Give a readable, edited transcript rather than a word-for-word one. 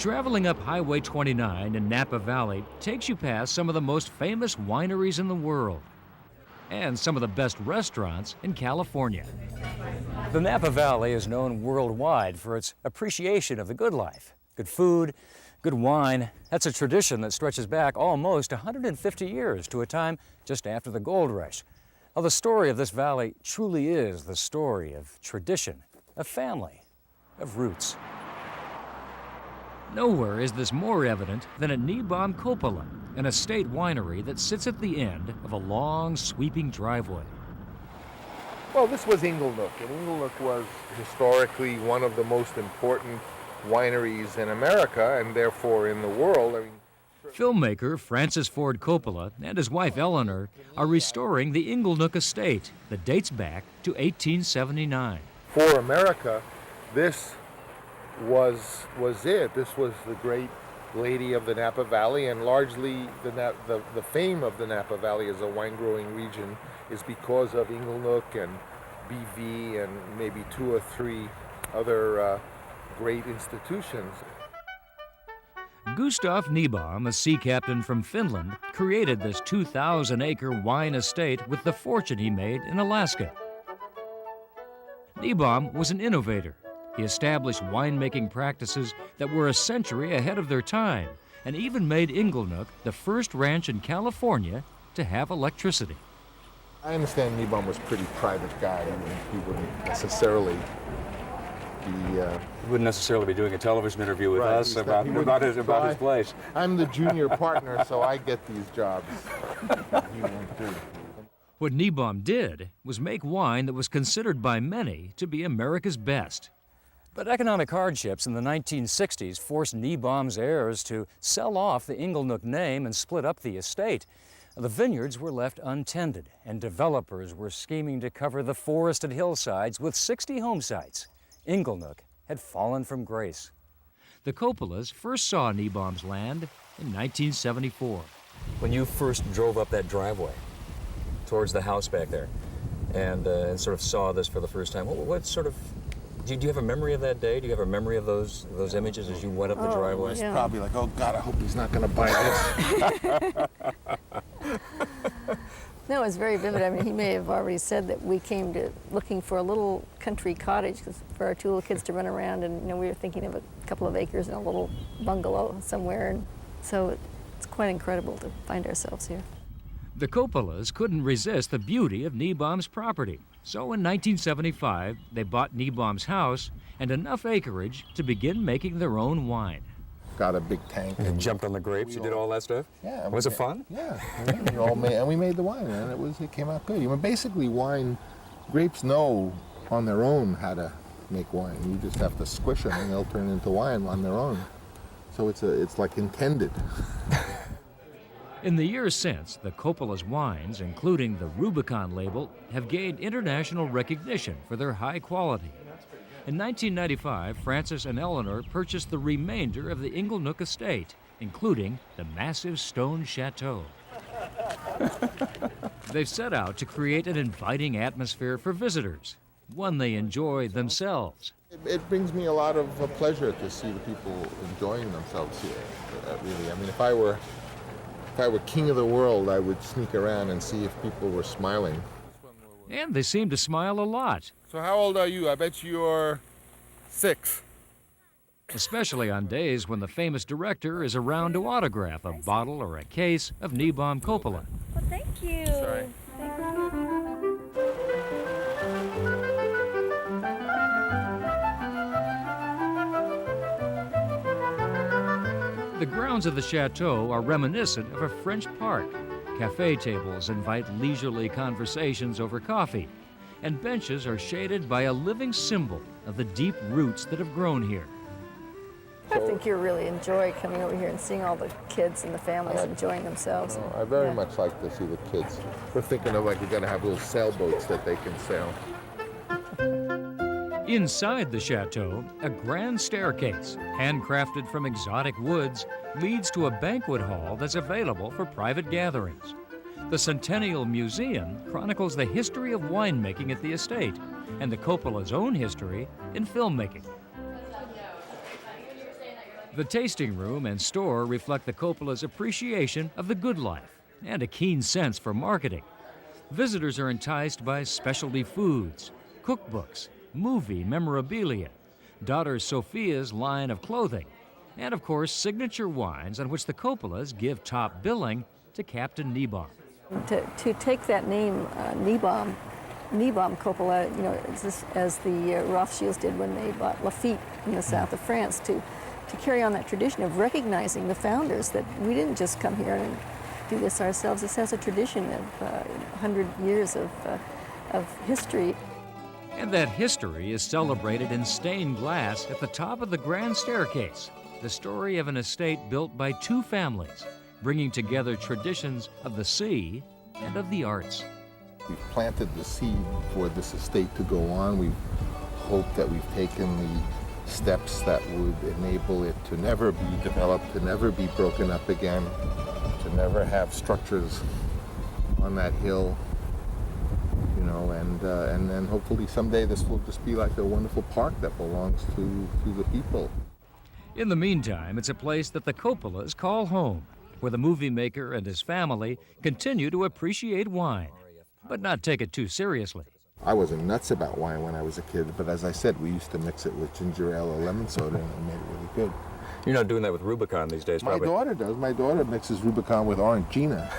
Traveling up Highway 29 in Napa Valley takes you past some of the most famous wineries in the world and some of the best restaurants in California. The Napa Valley is known worldwide for its appreciation of the good life. Good food, good wine. That's a tradition that stretches back almost 150 years to a time just after the gold rush. Well, the story of this valley truly is the story of tradition, of family, of roots. Nowhere is this more evident than at Niebaum Coppola, an estate winery that sits at the end of a long, sweeping driveway. Well, this was Inglenook, and Inglenook was historically one of the most important wineries in America, and therefore in the world. Filmmaker Francis Ford Coppola and his wife Eleanor are restoring the Inglenook estate that dates back to 1879. For America, this was it. This was the great lady of the Napa Valley, and largely the fame of the Napa Valley as a wine-growing region is because of Inglenook and BV and maybe 2 or 3 other great institutions. Gustav Niebaum, a sea captain from Finland, created this 2,000-acre wine estate with the fortune he made in Alaska. Niebaum was an innovator. He established winemaking practices that were a century ahead of their time and even made Inglenook the first ranch in California to have electricity. I understand Niebaum was a pretty private guy. I mean, he wouldn't necessarily be doing a television interview with right, us about his place. I'm the junior partner, so I get these jobs. He won't do. What Niebaum did was make wine that was considered by many to be America's best. But economic hardships in the 1960s forced Niebaum's heirs to sell off the Inglenook name and split up the estate. The vineyards were left untended, and developers were scheming to cover the forested hillsides with 60 home sites. Inglenook had fallen from grace. The Coppolas first saw Niebaum's land in 1974. When you first drove up that driveway towards the house back there and sort of saw this for the first time, what sort of, do you have a memory of that day? Do you have a memory of those images as you went up the driveway? Yeah. Probably like, oh God, I hope he's not going to buy this. No, it's very vivid. I mean, he may have already said that we came to looking for a little country cottage for our 2 little kids to run around, and we were thinking of a couple of acres and a little bungalow somewhere, and so it's quite incredible to find ourselves here. The Coppolas couldn't resist the beauty of Niebaum's property, so in 1975 they bought Niebaum's house and enough acreage to begin making their own wine. Got a big tank. And jumped on the grapes. You did all that stuff. Yeah. Was it fun? Yeah. We made the wine, and it came out good. Basically, grapes know on their own how to make wine. You just have to squish them, and they'll turn into wine on their own. So it's like intended. In the years since, the Coppola's wines, including the Rubicon label, have gained international recognition for their high quality. In 1995, Francis and Eleanor purchased the remainder of the Inglenook estate, including the massive stone chateau. They've set out to create an inviting atmosphere for visitors, one they enjoy themselves. It brings me a lot of pleasure to see the people enjoying themselves here, really. I mean, if I were king of the world, I would sneak around and see if people were smiling. And they seem to smile a lot. So how old are you? I bet you're 6. Especially on days when the famous director is around to autograph a bottle or a case of Niebaum Coppola. Well, thank you. Sorry. Thank you. The grounds of the chateau are reminiscent of a French park. Cafe tables invite leisurely conversations over coffee, and benches are shaded by a living symbol of the deep roots that have grown here. I think you'll really enjoy coming over here and seeing all the kids and the families enjoying themselves. I very much like to see the kids. We're thinking of we're going to have little sailboats that they can sail. Inside the chateau, a grand staircase, handcrafted from exotic woods, leads to a banquet hall that's available for private gatherings. The Centennial Museum chronicles the history of winemaking at the estate and the Coppola's own history in filmmaking. The tasting room and store reflect the Coppola's appreciation of the good life and a keen sense for marketing. Visitors are enticed by specialty foods, cookbooks, movie memorabilia, daughter Sophia's line of clothing, and of course signature wines on which the Coppolas give top billing to Captain Niebaum. To take that name, Niebaum Coppola, you know, as the Rothschilds did when they bought Lafitte in the south of France, to carry on that tradition of recognizing the founders, that we didn't just come here and do this ourselves. This has a tradition of 100 years of history. And that history is celebrated in stained glass at the top of the grand staircase, the story of an estate built by two families, bringing together traditions of the sea and of the arts. We've planted the seed for this estate to go on. We hope that we've taken the steps that would enable it to never be developed, to never be broken up again, to never have structures on that hill, you know, and then hopefully someday this will just be like a wonderful park that belongs to the people. In the meantime, it's a place that the Coppolas call home, where the movie maker and his family continue to appreciate wine, but not take it too seriously. I wasn't nuts about wine when I was a kid, but as I said, we used to mix it with ginger ale or lemon soda, and it made it really good. You're not doing that with Rubicon these days, probably. My daughter does. My daughter mixes Rubicon with Orangina.